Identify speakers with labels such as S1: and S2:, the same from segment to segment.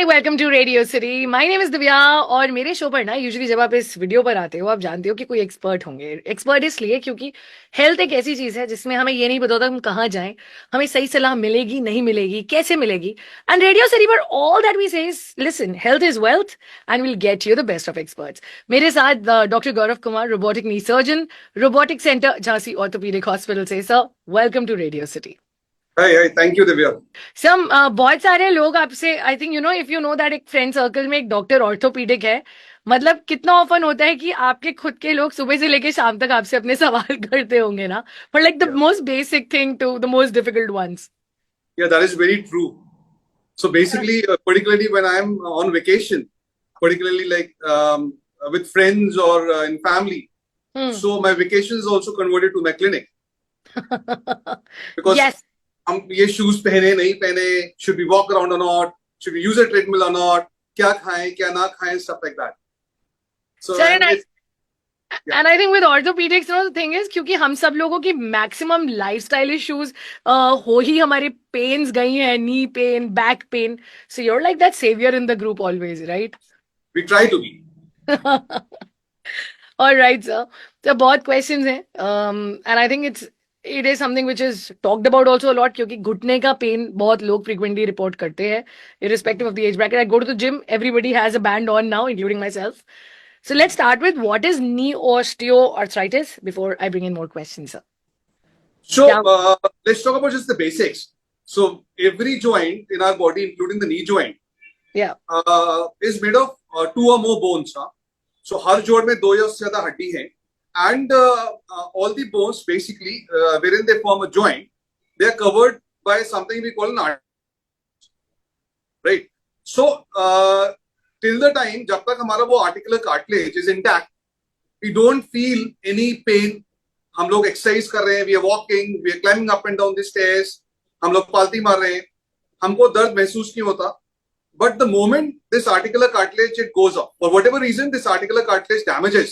S1: Hi welcome to Radio City. My name is Divya और मेरे show पर ना यूजुअली जब आप इस वीडियो पर आते हो आप जानते हो कि कोई एक्सपर्ट होंगे। एक्सपर्ट इसलिए क्योंकि हेल्थ एक ऐसी चीज है जिसमें हमें ये नहीं पता होता हम कहाँ जाएं, हमें सही सलाह मिलेगी नहीं मिलेगी, कैसे मिलेगी। एंड रेडियो सिटी पर all that we say is listen, health is wealth and will get you the best of experts. मेरे साथ doctor Gaurav Kumar, robotic knee surgeon, robotic center Jhansi orthopedic hospital से। Sir, welcome to Radio City.
S2: Hi thank you Divya.
S1: Some बहुत सारे लोग आपसे, I think you know, if you know that एक friend circle में एक डॉक्टर ऑर्थोपीडिक है। मतलब कितना ऑफन होता है कि आपके खुद के लोग सुबह से लेके शाम तक आपसे अपने सवाल करते होंगे ना, for like the
S2: Yeah,
S1: most basic thing to the most difficult ones.
S2: yeah, that is very true. So basically, particularly when I am on vacation, particularly like with friends or in family,
S1: hmm.
S2: so my vacation is also converted to my clinic because
S1: yes.
S2: हम ये shoes पहने नहीं पहने, should we walk around or not, should we use a treadmill or not, क्या खाएं क्या ना खाएं, stuff like that. So
S1: sir,
S2: and it's yeah.
S1: And I think with orthopaedics know the thing is, क्योंकि हम सब लोगों की मैक्सिमम लाइफस्टाइल इश्यूज हो ही हमारे पेन्स गई हैं, knee pain, back pain. So you're like that saviour in the group always, right?
S2: We try to be.
S1: All right, sir. So बहुत questions हैं, and I think it is something which is talked about also a lot, क्योंकि घुटने का pen बहुत लोग frequently report करते हैं, irrespective of the age bracket. I go to the gym, everybody has a band on now, including myself. So let's start with what is knee osteoarthritis before I bring in more questions, sir.
S2: So
S1: क्या?
S2: let's talk about just the basics. So every joint in our body, including the knee joint,
S1: Yeah.
S2: is made of two or more bones. Huh? So हर जोड़ में दो या उससे ज्यादा हड्डी है, and all the bones basically wherein they form a joint, they are covered by something we call an article, right? So till the time जब तक हमारा वो articular cartilage is intact, we don't feel any pain. हम लोग exercise कर रहे हैं, we are walking, we are climbing up and down the stairs, हम लोग पालती मार रहे हैं, हमको दर्द महसूस नहीं होता. But the moment this articular cartilage it goes off, for whatever reason this articular cartilage damages,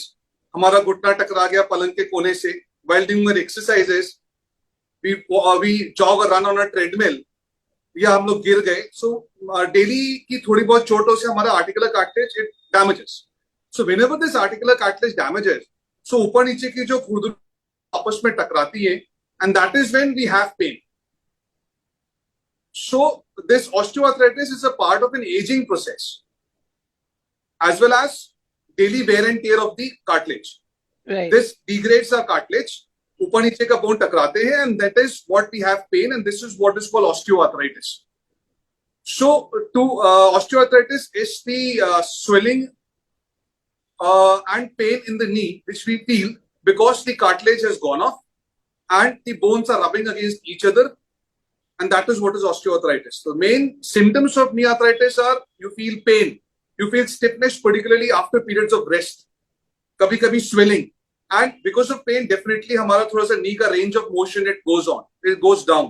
S2: हमारा घुटना टकरा गया पलंग के कोने से while doing exercises, we jog और रन ऑन अ ट्रेडमिल, या हम लोग गिर गए, सो डेली की थोड़ी बहुत चोटों से हमारा articular cartilage it damages. So whenever this articular cartilage damages, so ऊपर नीचे की जो खुरदुरी आपस में टकराती है, and that is when we have pain. So this osteoarthritis is a part of an aging process as well as daily wear and tear of the cartilage.
S1: Right.
S2: This degrades our cartilage, ऊपर नीचे का bone टकराते हैं, and that is what we have pain, and this is what is called osteoarthritis. So to osteoarthritis is the swelling and pain in the knee which we feel because the cartilage has gone off and the bones are rubbing against each other, and that is what is osteoarthritis. The main symptoms of knee arthritis are you feel pain, you feel stiffness, particularly after periods of rest, kabhi kabhi swelling, and because of pain definitely hamara thoda sa knee ka range of motion it goes down,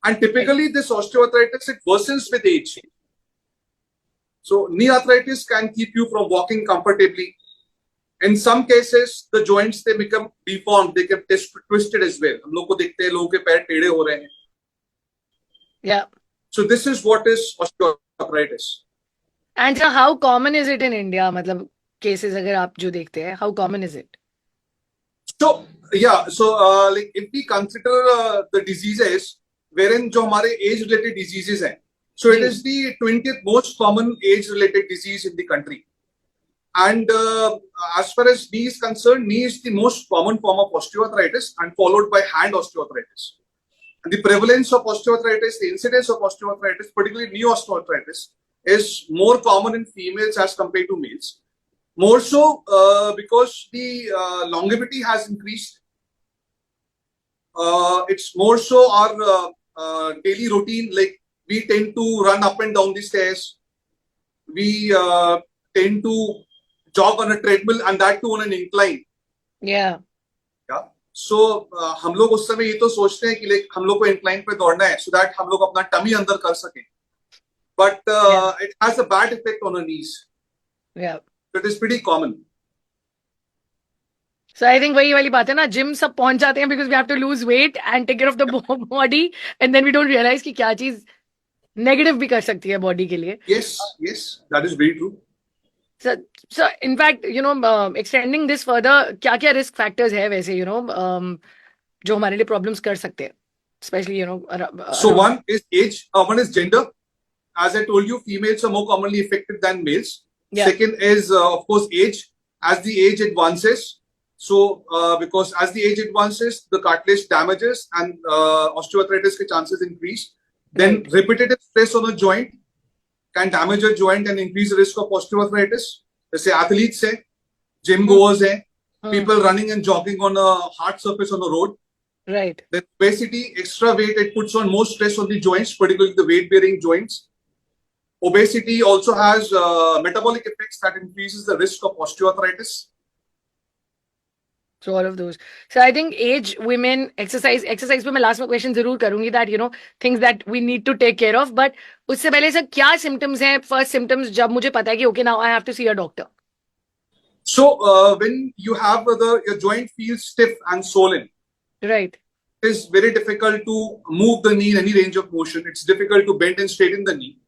S2: and typically this osteoarthritis it worsens with age. So knee arthritis can keep you from walking comfortably. In some cases, the joints they become deformed, they get twisted as well. हम लोग को देखते हैं लोगों के पैर टेढ़े हो रहे हैं.
S1: Yeah.
S2: So this is what is osteoarthritis.
S1: And sir, how common is it in India? मतलब cases अगर आप जो देखते हैं, how common is it?
S2: So yeah, so like if we consider the diseases wherein जो हमारे age related diseases हैं, so it is the 20th most common age related disease in the country. And as far as knee is concerned, knee is the most common form of osteoarthritis and followed by hand osteoarthritis. And the prevalence of osteoarthritis, the incidence of osteoarthritis, particularly knee osteoarthritis, is more common in females as compared to males. More so because the longevity has increased. It's more so our daily routine, like we tend to run up and down the stairs. We tend to jog on a treadmill and that too on an incline.
S1: Yeah.
S2: Yeah. So हम लोग उस समय ये तो सोचते हैं कि like हम लोग को incline पे दौड़ना है so that हम लोग अपना tummy अंदर कर सकें. But it has a bad effect on our knees.
S1: Yeah.
S2: So it is pretty common.
S1: So I think वही वाली बात है ना, जिम सब पहुंच जाते हैं because we have to lose weight and take care of the body, and then we don't realize कि क्या चीज नेगेटिव भी कर सकती है बॉडी के लिए.
S2: Yes, yes, that is very true.
S1: So, so in fact, extending this further, क्या क्या रिस्क फैक्टर्स है वैसे, जो हमारे लिए प्रॉब्लम्स कर सकते हैं, specially
S2: So
S1: around.
S2: one is age, one is gender. As I told you, females are more commonly affected than males.
S1: Yeah.
S2: Second is, of course, age. As the age advances, so because as the age advances, the cartilage damages and osteoarthritis के chances increase. Then
S1: Right.
S2: repetitive stress on a joint can damage a joint and increase the risk of osteoarthritis. जैसे athletes हैं, gym goers हैं, people running and jogging on a hard surface on the road.
S1: Right.
S2: Then obesity, extra weight, it puts on more stress on the joints, particularly the weight-bearing joints. Obesity also has metabolic effects that increases the risk of osteoarthritis.
S1: So all of those. So I think age, women, exercise पे मैं last में question जरूर करूंगी that things that we need to take care of. But उससे पहले sir क्या symptoms हैं, first symptoms जब मुझे पता है कि okay now I have to see a doctor.
S2: So when you have your joint feels stiff and swollen,
S1: Right.
S2: it is very difficult to move the knee in any range of motion. It's difficult to bend and straighten the knee.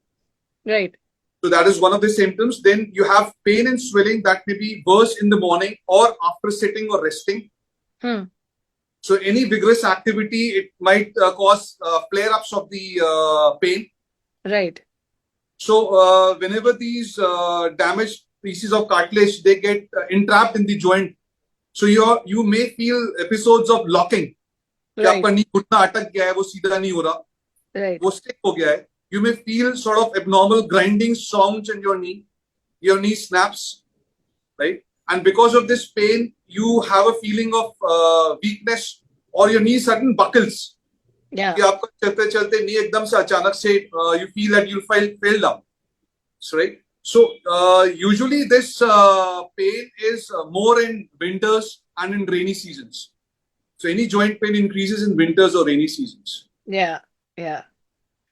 S1: Right.
S2: So that is one of the symptoms. Then you have pain and swelling that may be worse in the morning or after sitting or resting. So any vigorous activity, it might cause flare-ups of the pain.
S1: Right.
S2: So whenever these damaged pieces of cartilage, they get entrapped in the joint. So you may feel episodes of locking. कि आपका नी घुटना अटक गया है, वो सीधा नहीं हो रहा, वो stick हो गया है. You may feel sort of abnormal grinding sounds in your knee snaps, right? And because of this pain, you have a feeling of weakness or your knee sudden buckles.
S1: Yeah.
S2: कि आपका चलते चलते knee एकदम से अचानक से you feel that you'll fall down, right? So usually this pain is more in winters and in rainy seasons. So any joint pain increases in winters or rainy seasons.
S1: Yeah, yeah.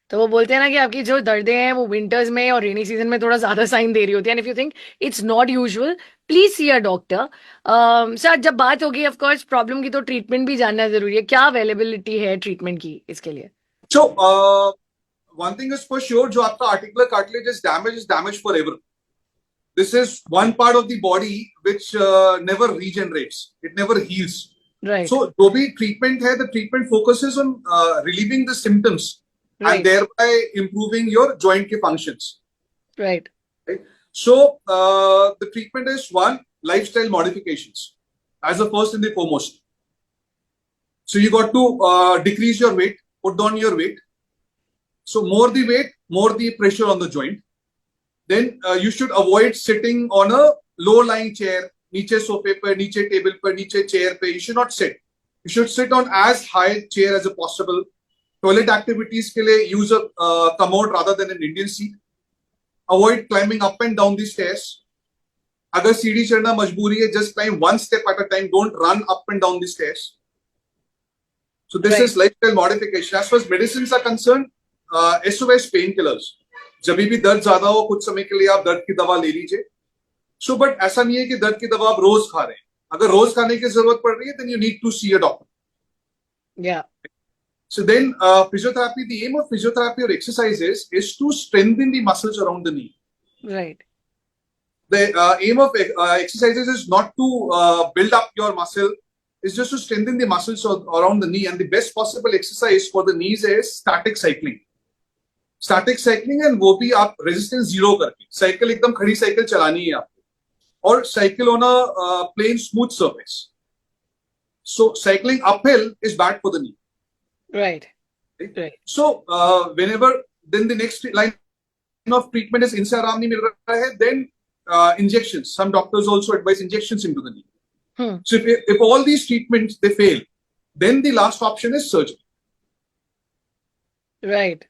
S1: तो वो बोलते हैं ना कि आपकी जो दर्दें हैं वो विंटर्स में और रेनी सीजन में थोड़ा ज्यादा साइन दे रही होती है. And if you think it's not usual, please see a doctor. Sir जब बात होगी ऑफ कोर्स प्रॉब्लम की, तो ट्रीटमेंट भी जानना जरूरी है. क्या अवेलेबिलिटी है ट्रीटमेंट की इसके लिए?
S2: So one thing is for sure, जो आपका articular cartilage is damaged forever. This is one part of the body which never regenerates. It never heals.
S1: Right.
S2: So जो भी treatment है, the treatment focuses on relieving the symptoms. Right. And thereby improving your joint के functions.
S1: Right.
S2: So the treatment is one, lifestyle modifications as the first and the foremost. So you got to decrease your weight, put down your weight. So more the weight, more the pressure on the joint. Then you should avoid sitting on a low-lying chair, नीचे सोफे पर, नीचे table पर, नीचे chair पे. You should not sit. You should sit on as high chair as possible. Toilet activities के लिए use a commode rather than an Indian seat. Avoid climbing up and down the stairs. अगर सीढ़ी चढ़ना मजबूरी है, just climb one step at a time. Don't run up and down the stairs. So this is lifestyle modification. As far as medicines are concerned, SOS painkillers. जब भी दर्द ज्यादा हो, कुछ समय के लिए आप दर्द की दवा ले लीजिए. So but ऐसा नहीं है कि दर्द की दवा आप रोज खा रहे हैं. अगर रोज खाने की जरूरत पड़ रही है, then you need to see a doctor.
S1: Yeah.
S2: So then physiotherapy, the aim of physiotherapy or exercises is to strengthen the muscles around the knee.
S1: Right.
S2: The aim of exercises is not to build up your muscle, it's just to strengthen the muscles around the knee. And the best possible exercise for the knees is static cycling. Static cycling, and वो भी आप resistance zero करके, cycle एकदम खड़ी cycle चलानी है आपको, और cycle on a plain smooth surface. So cycling uphill is bad for the knee.
S1: Right.
S2: Right. So whenever then the next line of treatment is इनसे आराम नहीं मिल रहा है, then injections. Some doctors also advise injections into the knee. So if all these treatments they fail, then the last option is surgery.
S1: Right.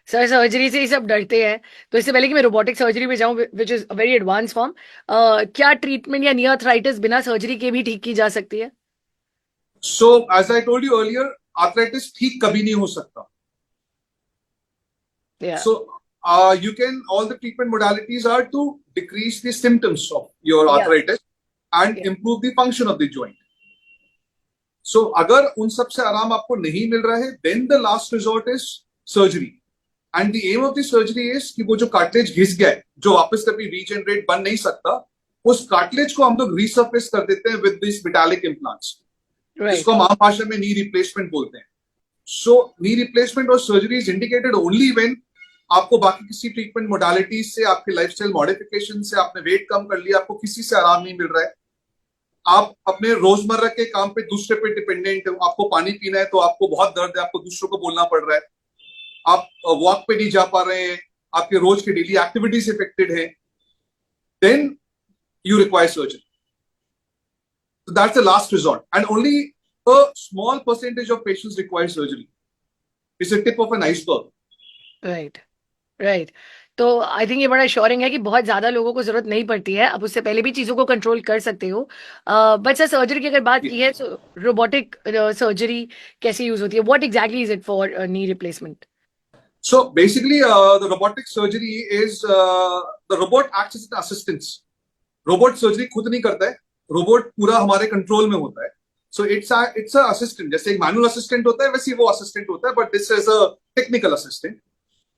S1: Sir surgery से ही सब डरते हैं, तो इससे पहले कि मैं रोबोटिक सर्जरी पे जाऊं, which is a very advance form, क्या ट्रीटमेंट या नी आर्थराइटिस बिना सर्जरी के भी ठीक की जा सकती है?
S2: So as I told you earlier, arthritis ठीक कभी नहीं हो सकता.
S1: Yeah.
S2: So you can, all the treatment modalities are to decrease the symptoms of your arthritis and improve the function of the joint. So अगर उन सब से आराम आपको नहीं मिल रहा है, then the last resort is surgery. And the aim of the surgery is कि वो जो कार्टिलेज घिस गया है, जो वापस कभी रीजनरेट बन नहीं सकता, उस कार्टिलेज को हम लोग रीसर्फेस कर देते हैं with this metallic implants,
S1: right
S2: जिसको हम आम भाषा में नी रिप्लेसमेंट बोलते हैं. सो नी रिप्लेसमेंट और surgery is indicated only when आपको बाकी किसी ट्रीटमेंट मोडालिटीज से, आपके लाइफस्टाइल मॉडिफिकेशन से आपने वेट कम कर लिया, आपको किसी से आराम नहीं मिल रहा है, आप अपने रोजमर्रा के काम पे दूसरे पे डिपेंडेंट हो, आपको पानी पीना है तो आपको बहुत दर्द है, आपको दूसरों को बोलना पड़ रहा है, आप वॉक पे नहीं जा पा रहे हैं, आपके रोज के डेली एक्टिविटीज इफेक्टेड है, then you require surgery. So that's the last resort, and only a small percentage of patients require surgery. It's a tip of an iceberg.
S1: Right right. तो आई थिंक ये बड़ा श्योरिंग है कि बहुत ज्यादा लोगों को जरूरत नहीं पड़ती है, अब उससे पहले भी चीजों को कंट्रोल कर सकते हो. बट सर सर्जरी की अगर बात की है तो रोबोटिक सर्जरी कैसे यूज होती है? What exactly is it for knee replacement?
S2: So basically, the robotic surgery is the robot acts as an assistant. Robot surgery खुद नहीं करता है, रोबोट पूरा हमारे कंट्रोल में होता है. सो इट्स अ असिस्टेंट, जैसे एक मैनुअल असिस्टेंट होता है वैसे ही वो असिस्टेंट होता है, but this is a technical assistant.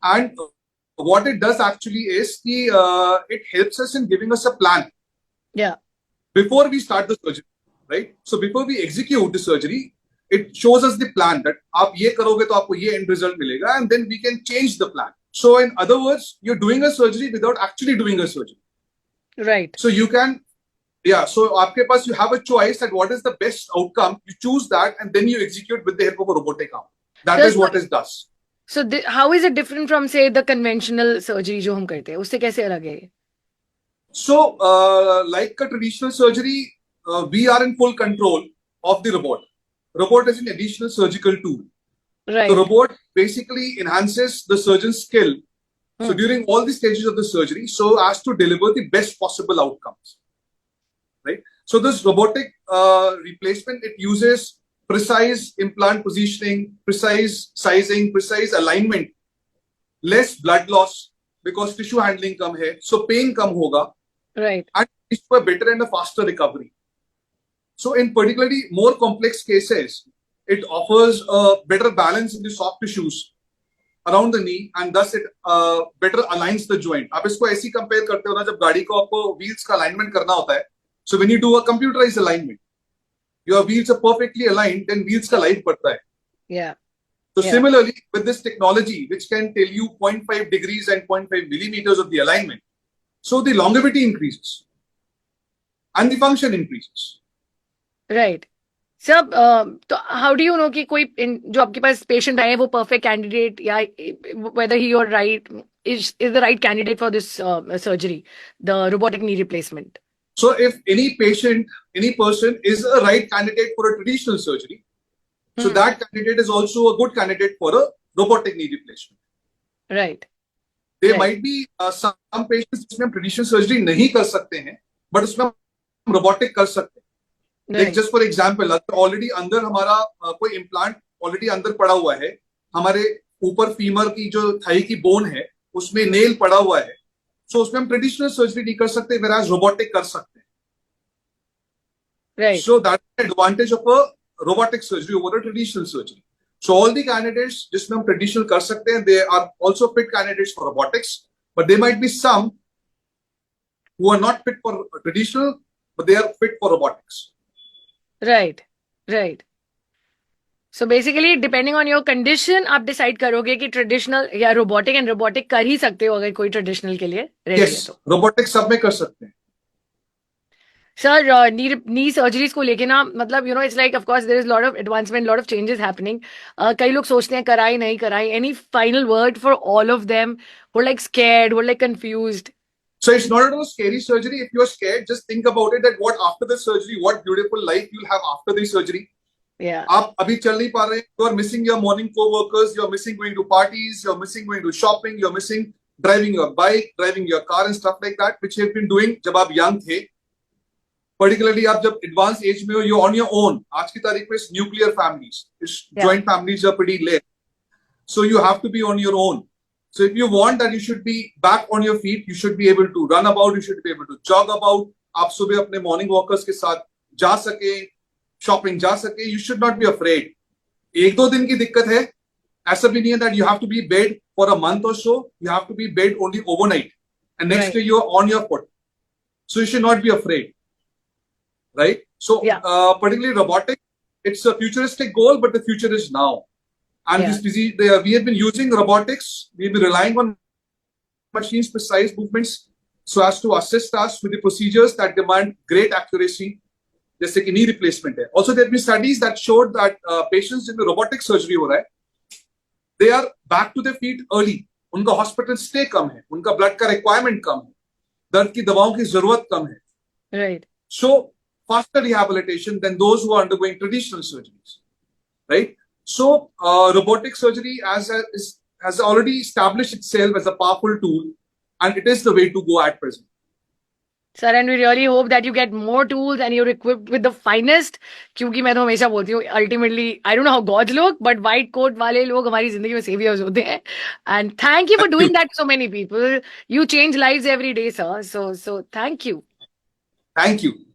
S2: And what it does actually is it helps us in giving us a plan
S1: Yeah.
S2: before we start the surgery, right? So before we execute the surgery, it shows us the plan that आप ये करोगे तो आपको ये end result मिलेगा, and then we can change the plan. So in other words, you're doing a surgery without actually doing a surgery.
S1: Right.
S2: So you can, so आपके पास you have a choice that what is the best outcome, you choose that and then you execute with the help of a robotic arm. That is what it does.
S1: So how is it different from say the conventional surgery जो हम करते हैं, उससे कैसे अलग है?
S2: So like a traditional surgery, we are in full control of the robot. Robot is an additional surgical tool.
S1: Right.
S2: The robot basically enhances the surgeon's skill. So during all the stages of the surgery, so as to deliver the best possible outcomes, right? So this robotic replacement, it uses precise implant positioning, precise sizing, precise alignment, less blood loss because tissue handling कम है, so pain कम होगा,
S1: right?
S2: And it's for better and a faster recovery. So in particularly more complex cases, it offers a better balance in the soft tissues around the knee, and thus it better aligns the joint. आप इसको ऐसी compare करते हो ना, जब गाड़ी को आपको व्हील्स का अलाइनमेंट करना होता है, so when you do a computerized alignment, your wheels are perfectly aligned, then wheels का लाइफ बढ़ता है.
S1: Yeah.
S2: So similarly with this technology, which can tell you 0.5 degrees and 0.5 millimeters of the alignment, so the longevity increases and the function increases.
S1: Right. सब तो how do you know कि कोई जो आपके पास patient आए वो परफेक्ट कैंडिडेट या weather ही और right is the right candidate for this surgery, the robotic knee replacement?
S2: So if any patient, any person is a right candidate for a traditional surgery, so that candidate is also a good candidate for a robotic knee replacement.
S1: Right.
S2: There might be some patients जिसमें हम traditional surgery नहीं कर सकते हैं, but उसमें हम robotic कर सकते हैं. Like just for example, already अंदर हमारा कोई इम्प्लांट ऑलरेडी अंदर पड़ा हुआ है, हमारे ऊपर फीमर की जो थाई की बोन है उसमें नेल पड़ा हुआ है, सो उसमें हम ट्रेडिशनल सर्जरी नहीं कर सकते, whereas रोबोटिक कर सकते हैं.
S1: Right.
S2: So that's the advantage of a robotic surgery over a traditional surgery. So all the candidates जिसमें हम ट्रेडिशनल कर सकते हैं, they are also fit candidates for robotics, but there might be some who are not fit for traditional, but they are fit for robotics.
S1: Right. Right. So basically depending on your condition आप decide करोगे कि traditional या robotic, and robotic कर ही सकते हो अगर कोई traditional के लिए रेडी है तो.
S2: रोबोटिक सब में कर सकते हैं.
S1: सर नी सर्जरीज को लेके ना, मतलब it's like of course there is lot of advancement, lot of changes happening. कई लोग सोचते हैं कराई नहीं कराई. Any final word for all of them who are like scared, who are like confused?
S2: So it's not a scary surgery. If you're scared, just think about it, that what after the surgery, what beautiful life you'll have after the surgery.
S1: Yeah.
S2: आप अभी चल नहीं पा रहे, you are missing your morning co-workers, you are missing going to parties, you are missing going to shopping, you are missing driving your bike, driving your car and stuff like that, which you have been doing जब आप young थे. Particularly आप जब advanced age में हो, you're on your own. आज की तारीख में nuclear families, joint families are pretty rare. So you have to be on your own. So if you want that you should be back on your feet, you should be able to run about, you should be able to jog about. आप सुबह अपने morning walkers के साथ जा सके, shopping जा सके. You should not be afraid. एक दो दिन की दिक्कत है, ऐसा भी नहीं है that you have to be bed for a month or so. You have to be bed only overnight, and next
S1: Right.
S2: day you're on your foot. So you should not be afraid, right? So
S1: Yeah.
S2: particularly robotics, it's a futuristic goal, but the future is now. And
S1: Yeah.
S2: this disease, we have been using robotics. We've been relying on machines' precise movements so as to assist us with the procedures that demand great accuracy, जैसे कि knee replacement है. Also, there have been studies that showed that patients जिनमें robotic surgery हो रहा है, they are back to their feet early. उनका hospital stay कम है, उनका blood का requirement कम है, दर्द की दवाओं की जरूरत कम है.
S1: Right.
S2: So faster rehabilitation than those who are undergoing traditional surgeries, right? So robotic surgery has already established itself as a powerful tool, and it is the way to go at present.
S1: Sir, and we really hope that you get more tools and you're equipped with the finest. क्योंकि मैं तो हमेशा बोलती हूँ, ultimately, I don't know how gods look, but white coat वाले लोग हमारी जिंदगी में saviors होते हैं. And thank you for doing that to so many people. You change lives every day, sir. So thank you.
S2: Thank you.